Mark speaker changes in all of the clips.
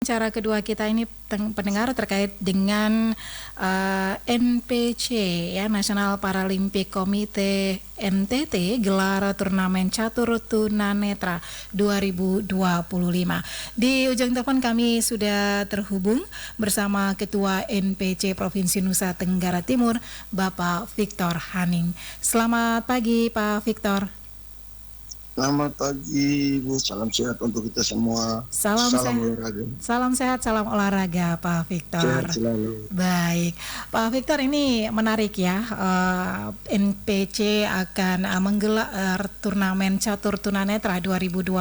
Speaker 1: wawancara kedua kita ini pendengar terkait dengan NPC ya, National Paralympic Committee NTT gelar turnamen catur tunanetra 2025. Di ujung telepon kami sudah terhubung bersama Ketua NPC Provinsi Nusa Tenggara Timur, Bapak Victor Haning. Selamat pagi Pak Victor.
Speaker 2: Selamat pagi Bu, salam sehat untuk kita semua. Salam olahraga.
Speaker 1: Salam sehat, salam olahraga Pak Victor.
Speaker 2: Sehat selalu.
Speaker 1: Baik, Pak Victor, ini menarik ya, NPC akan menggelar turnamen catur tunanetra 2025.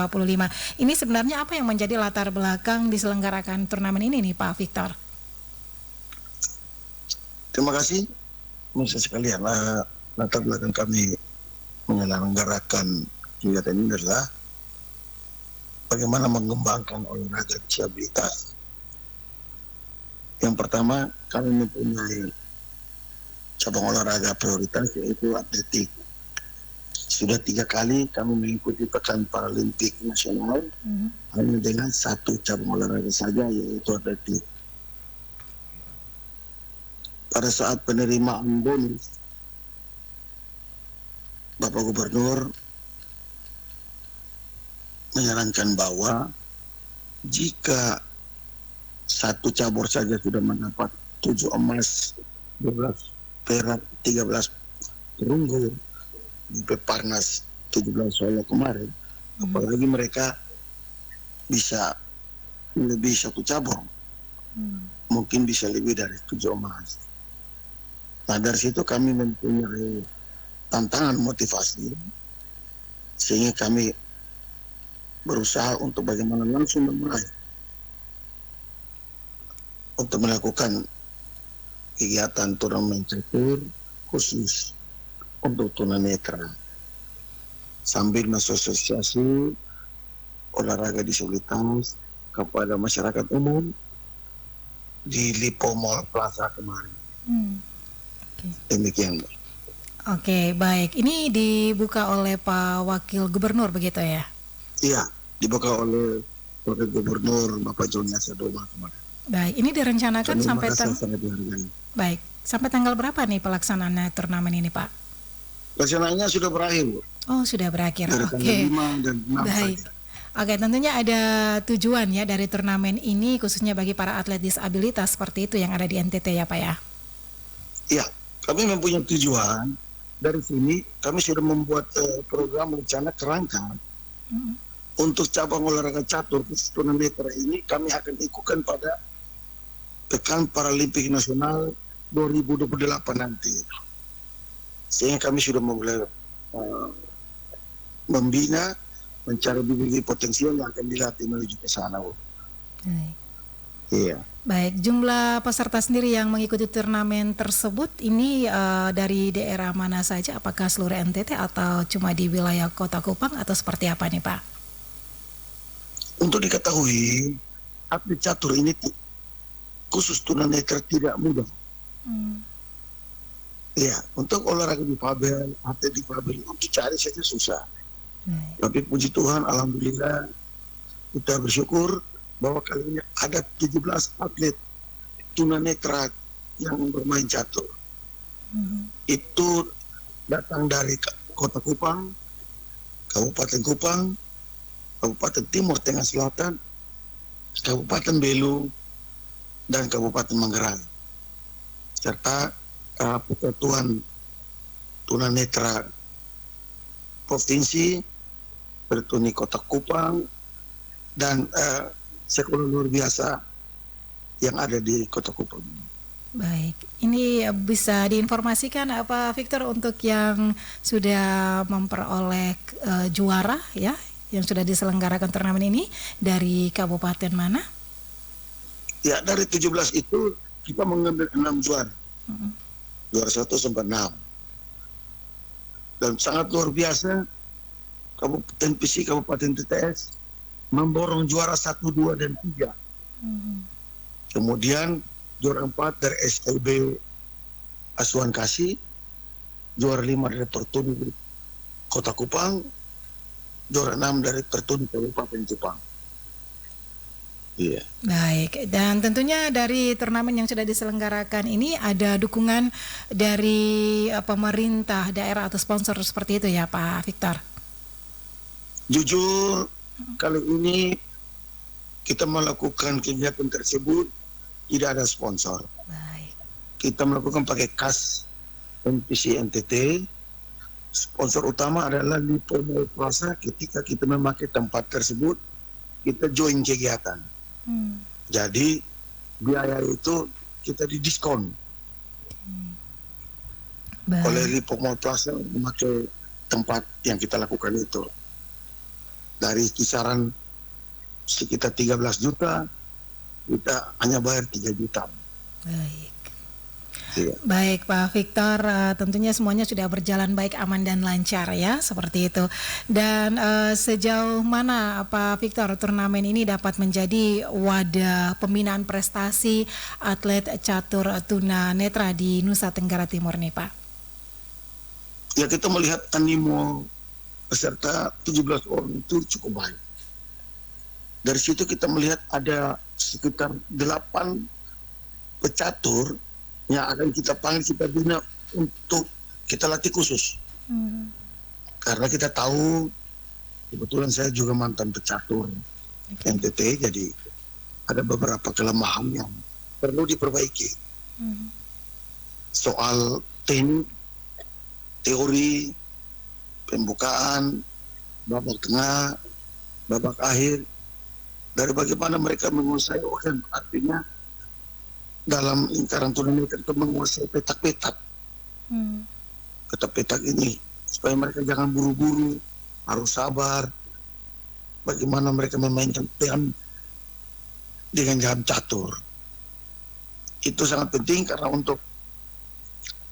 Speaker 1: Ini sebenarnya apa yang menjadi latar belakang diselenggarakan turnamen ini nih Pak Victor?
Speaker 2: Terima kasih, Mr. sekalian. Latar belakang kami menyelenggarakan kegiatan ini adalah bagaimana mengembangkan olahraga disabilitas. Yang pertama, kami mempunyai cabang olahraga prioritas yaitu atletik. Sudah 3 kali kami mengikuti Pekan Paralimpik Nasional hanya dengan 1 cabang olahraga saja yaitu atletik. Pada saat penerimaan bonus, Bapak Gubernur menyarankan bahwa jika 1 cabur saja sudah mendapat 7 emas, 12 perak, 13 perunggu di Peparnas 17 Solo kemarin, apalagi mereka bisa lebih 1 cabur, mungkin bisa lebih dari 7 emas. Nah dari situ kami mempunyai tantangan motivasi sehingga kami berusaha untuk bagaimana langsung memulai untuk melakukan kegiatan turnamen catur khusus untuk tunanetra sambil mengasosiasi olahraga disabilitas kepada masyarakat umum di Lipo Mall Plaza kemarin. Demikian.
Speaker 1: Oke, baik. Ini dibuka oleh Pak Wakil Gubernur begitu ya?
Speaker 2: Iya, dibuka oleh Wakil Gubernur Bapak Joni Asadoma kemarin.
Speaker 1: Baik, ini direncanakan sampai
Speaker 2: Baik,
Speaker 1: sampai tanggal berapa nih pelaksanaan turnamen ini, Pak?
Speaker 2: Pelaksanaannya sudah berakhir, Bu.
Speaker 1: Oh, sudah berakhir.
Speaker 2: Oke.
Speaker 1: Baik. Oke, tentunya ada tujuan ya dari turnamen ini khususnya bagi para atlet disabilitas seperti itu yang ada di NTT ya, Pak ya?
Speaker 2: Iya, kami mempunyai tujuan. Dari sini kami sudah membuat program rencana kerangka. Untuk cabang olahraga catur khusus tunanetra ini kami akan ikutkan pada Pekan Paralimpik Nasional 2028 nanti. Sehingga kami sudah mulai membina, mencari bibit potensial yang akan dilatih menuju ke sana.
Speaker 1: Baik.
Speaker 2: Iya.
Speaker 1: Baik, jumlah peserta sendiri yang mengikuti turnamen tersebut ini dari daerah mana saja? Apakah seluruh NTT atau cuma di wilayah Kota Kupang atau seperti apa nih Pak?
Speaker 2: Untuk diketahui, atlet catur ini khusus tunanetra tidak mudah. Ya, untuk olahraga difabel, atlet difabel untuk cari saja susah. Tapi puji Tuhan, alhamdulillah kita bersyukur bahwa kali ini ada 17 atlet tunanetra yang bermain catur. Itu datang dari Kota Kupang, Kabupaten Kupang, Kabupaten Timur Tengah Selatan, Kabupaten Belu, dan Kabupaten Manggarai, serta Persatuan Tunanetra Provinsi, Bertuni Kota Kupang, dan sekolah luar biasa yang ada di Kota Kupang.
Speaker 1: Baik, ini bisa diinformasikan apa Victor untuk yang sudah memperoleh juara ya, yang sudah diselenggarakan turnamen ini dari kabupaten mana?
Speaker 2: Ya, dari 17 itu kita mengambil 6 juara. Juara 1 sampai 6. Dan sangat luar biasa, NPC Kabupaten TTS memborong juara 1, 2, dan 3. Kemudian juara 4 dari SLB Asuhan Kasih, juara 5 dari Tertuni Kota Kupang, juara 6 dari Tertuni Kabupaten Kupang. Iya.
Speaker 1: Baik, dan tentunya dari turnamen yang sudah diselenggarakan ini ada dukungan dari pemerintah daerah atau sponsor seperti itu ya Pak Victor?
Speaker 2: Jujur, kali ini kita melakukan kegiatan tersebut tidak ada sponsor.
Speaker 1: Baik.
Speaker 2: Kita melakukan pakai kas NPC NTT. Sponsor utama adalah Lipo Mall Plaza. Ketika kita memakai tempat tersebut, kita join kegiatan. Jadi biaya itu kita didiskon oleh Lipo Mall Plaza memakai tempat yang kita lakukan itu. Dari kisaran sekitar 13 juta, kita hanya bayar 3 juta.
Speaker 1: Baik.
Speaker 2: Iya.
Speaker 1: Baik Pak Victor, tentunya semuanya sudah berjalan baik, aman dan lancar ya, seperti itu. Dan sejauh mana Pak Victor turnamen ini dapat menjadi wadah pembinaan prestasi atlet catur tunanetra di Nusa Tenggara Timur nih Pak?
Speaker 2: Ya, kita melihat animo peserta 17 orang itu cukup baik. Dari situ kita melihat ada sekitar 8 pecatur yang akan kita panggil, kita bina untuk kita latih khusus. Karena kita tahu, kebetulan saya juga mantan pecatur NTT, jadi ada beberapa kelemahan yang perlu diperbaiki. Soal teknik, teori, pembukaan, babak tengah, babak akhir, dari bagaimana mereka menguasai organ, artinya dalam lingkaran tunanetra itu menguasai petak-petak. Petak-petak ini supaya mereka jangan buru-buru, harus sabar. Bagaimana mereka memainkan peran dengan jam catur. Itu sangat penting karena untuk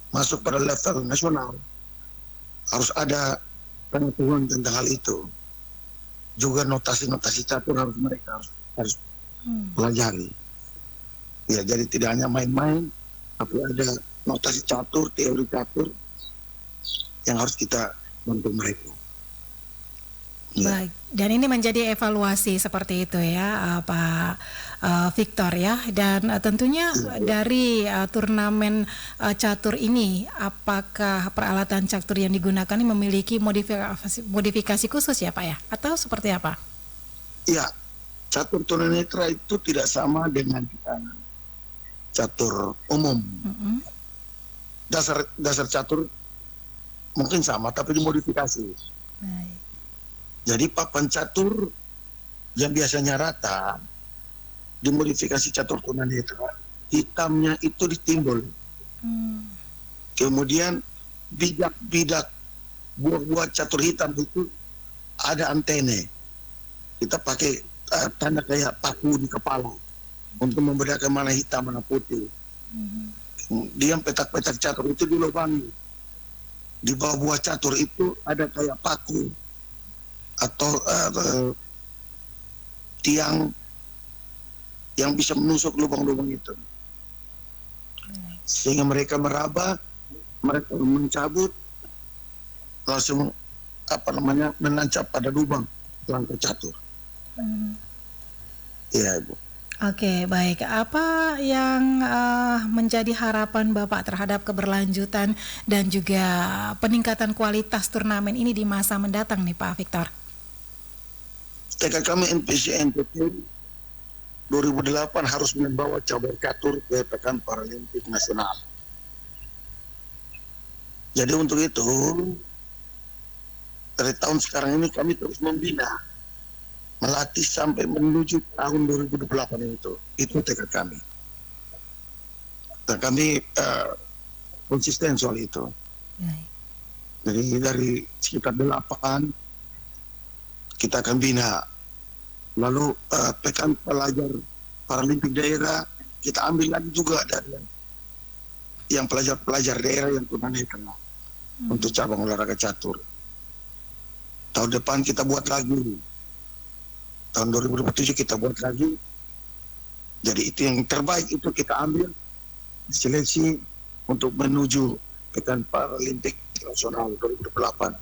Speaker 2: masuk pada level nasional harus ada pengetahuan tentang hal itu. Juga notasi-notasi catur mereka harus pelajari. Ya, jadi tidak hanya main-main, tapi ada notasi catur, teori catur yang harus kita bantu mereka. Ya.
Speaker 1: Baik, dan ini menjadi evaluasi seperti itu ya Pak Victor ya. Dan tentunya dari turnamen catur ini, apakah peralatan catur yang digunakan ini memiliki modifikasi khusus ya Pak ya? Atau seperti apa?
Speaker 2: Ya, catur tunanetra itu tidak sama dengan catur umum. Dasar catur mungkin sama, tapi dimodifikasi.
Speaker 1: Baik.
Speaker 2: Jadi papan catur yang biasanya rata, dimodifikasi catur tunanetra, hitamnya itu ditimbul. Kemudian bidak buah-buah catur hitam itu ada antene. Kita pakai tanda kayak paku di kepala untuk membedakan mana hitam mana putih. Kemudian petak-petak catur itu dilubangi. Di bawah buah catur itu ada kayak paku atau tiang yang bisa menusuk lubang-lubang itu, sehingga mereka meraba, mereka mencabut, langsung menancap pada lubang langkah catur. Iya, Ibu.
Speaker 1: Oke, baik. Apa yang menjadi harapan Bapak terhadap keberlanjutan dan juga peningkatan kualitas turnamen ini di masa mendatang nih Pak Victor?
Speaker 2: Tekad kami NPC NTT 2008 harus membawa cabur catur ke Pekan Paralimpik Nasional. Jadi untuk itu, dari tahun sekarang ini kami terus membina, melatih sampai menuju tahun 2028 itu tekad kami. Dan kami konsisten soal itu.
Speaker 1: Baik.
Speaker 2: Jadi dari sekitar 8 kita akan bina. Lalu pekan pelajar Paralimpik daerah kita ambil lagi juga dari yang pelajar-pelajar daerah yang tunanetra untuk cabang olahraga catur. Tahun depan kita buat lagi. Tahun 2027 kita buat lagi. Jadi itu yang terbaik itu kita ambil seleksi untuk menuju Pekan Paralimpik Nasional 2028.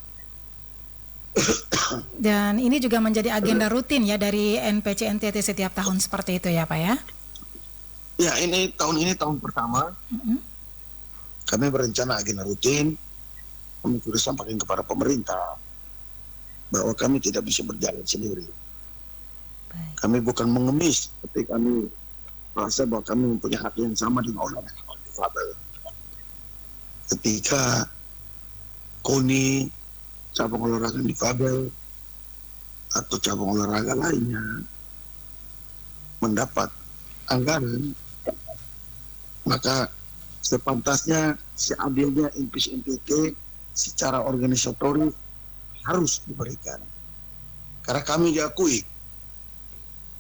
Speaker 1: Dan ini juga menjadi agenda rutin ya dari NPC NTT setiap tahun seperti itu ya Pak ya?
Speaker 2: Ya, ini tahun pertama. Kami berencana agenda rutin. Kami sudah sampaikan kepada pemerintah bahwa kami tidak bisa berjalan sendiri.
Speaker 1: Baik.
Speaker 2: Kami bukan mengemis, tapi kami merasa bahwa kami mempunyai hak yang sama dengan orang difabel. Ketika KONI, cabang olahraga difabel atau cabang olahraga lainnya mendapat anggaran, maka sepantasnya seadilnya NPC NTT secara organisatoris harus diberikan. Karena kami diakui,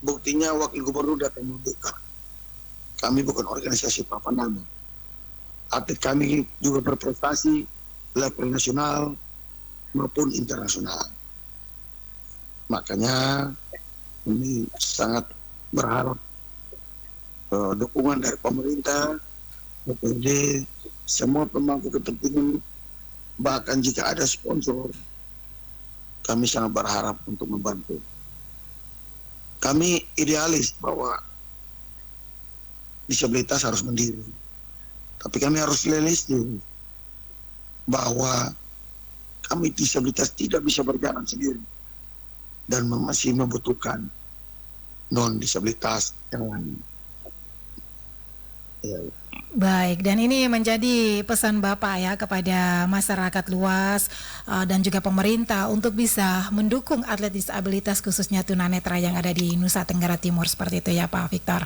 Speaker 2: buktinya wakil gubernur datang membuka. Kami bukan organisasi papan nama. Atlet kami juga berprestasi level nasional maupun internasional. Makanya kami sangat berharap dukungan dari pemerintah, DPRD, semua pemangku kepentingan, bahkan jika ada sponsor, kami sangat berharap untuk membantu. Kami idealis bahwa disabilitas harus mandiri, tapi kami harus realistis bahwa kami disabilitas tidak bisa berjalan sendiri dan masih membutuhkan non-disabilitas yang lain. Ya.
Speaker 1: Baik, dan ini menjadi pesan Bapak ya kepada masyarakat luas dan juga pemerintah untuk bisa mendukung atlet disabilitas khususnya tunanetra yang ada di Nusa Tenggara Timur seperti itu ya Pak Victor.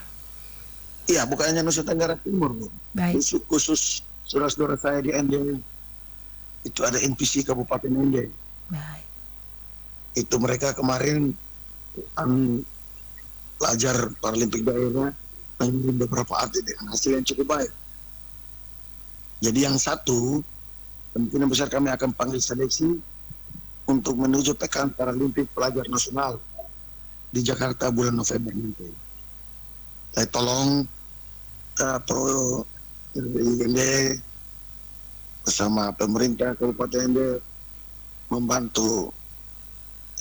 Speaker 2: Iya, bukan hanya Nusa Tenggara Timur, Bu.
Speaker 1: Baik.
Speaker 2: Khusus saudara-saudara saya di ND, itu ada NPC Kabupaten ND.
Speaker 1: Baik.
Speaker 2: Itu mereka kemarin pelajar Paralimpik daerah mengirim beberapa atlet dengan hasil yang cukup baik. Jadi yang satu, kemungkinan besar kami akan panggil seleksi untuk menuju Pekan Paralimpik Pelajar Nasional di Jakarta bulan November nanti. Saya tolong Pro ND bersama pemerintah Kabupaten ND membantu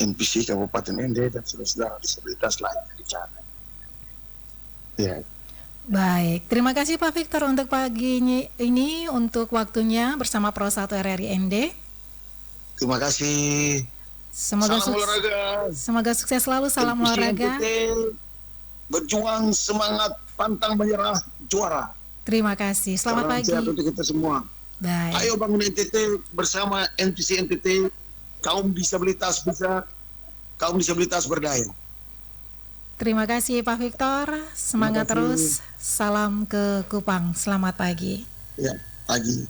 Speaker 2: NPC Kabupaten ND dan saudara-saudara disabilitas lainnya di sana. Ya.
Speaker 1: Baik, terima kasih Pak Victor untuk pagi ini untuk waktunya bersama Pro 1 RRI ND.
Speaker 2: Terima kasih.
Speaker 1: Semoga sukses selalu. Salam olahraga.
Speaker 2: Berjuang, semangat, pantang menyerah, juara.
Speaker 1: Terima kasih. Selamat pagi.
Speaker 2: Sehat untuk kita semua.
Speaker 1: Baik.
Speaker 2: Ayo bangun NTT bersama NPC NTT. Kaum disabilitas bisa, kaum disabilitas berdaya.
Speaker 1: Terima kasih Pak Victor. Semangat terus. Salam ke Kupang. Selamat pagi.
Speaker 2: Ya, pagi.